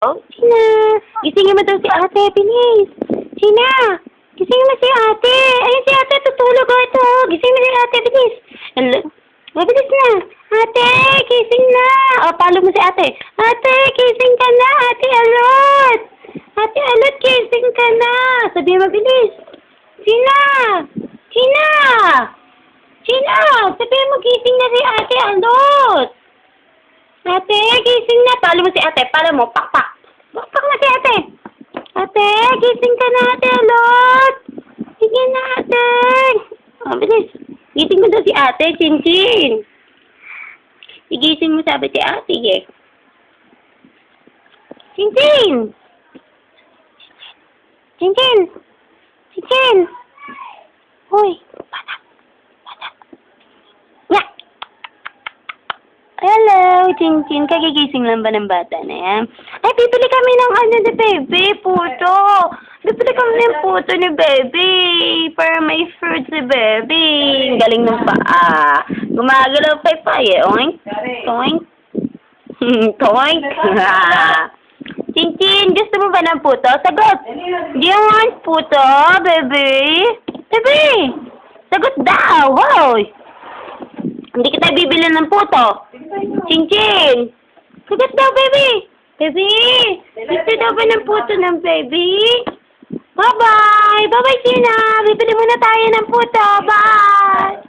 Oh, Sina! Gisingin mo daw si ate, bilis! Sina! Gisingin mo si ate! Ayun si ate, tutulog o ito! Gisingin mo si ate, bilis! Hello? Mabilis na! Ate, gising na! O, palo mo si ate. Ate, gising ka na! Ate Alot! Ate Alot, gising ka na! Sabi mabilis! Sina! Sina! Sina! Sabi mo gising na si ate Alot! Ate, gising na. Palo mo si ate. Palo mo. Pakpak. Pakpak mo si ate. Ate, gising ka na ate, Alot. Sige na ate. Oh, bilis. Gising mo daw si ate, Chinchin. Igising mo sabi si ate, eh. Chinchin. Chinchin. Chinchin. Hoy, bata. Bata. Ya. Hello, Chinchin. Kagigising lang ba ng bata na yan? Ay, bibili kami ng ano ni Baby, puto. Bibili kami ng puto ni Baby. Para may fruit si Baby. Ang galing ng paa. Gumagalaw pa eh. Oink. Toink. Toink. Chinchin, gusto mo ba ng puto? Sagot. Do you want puto, Baby? Baby! Sagot daw. Hoy! Hindi kita bibili ng puto. Chinchin! Sagot daw, baby! Baby! Gusto daw ba ng puto ng baby? Bye-bye! Bye-bye, Sina! Bibili muna tayo ng puto. Bye!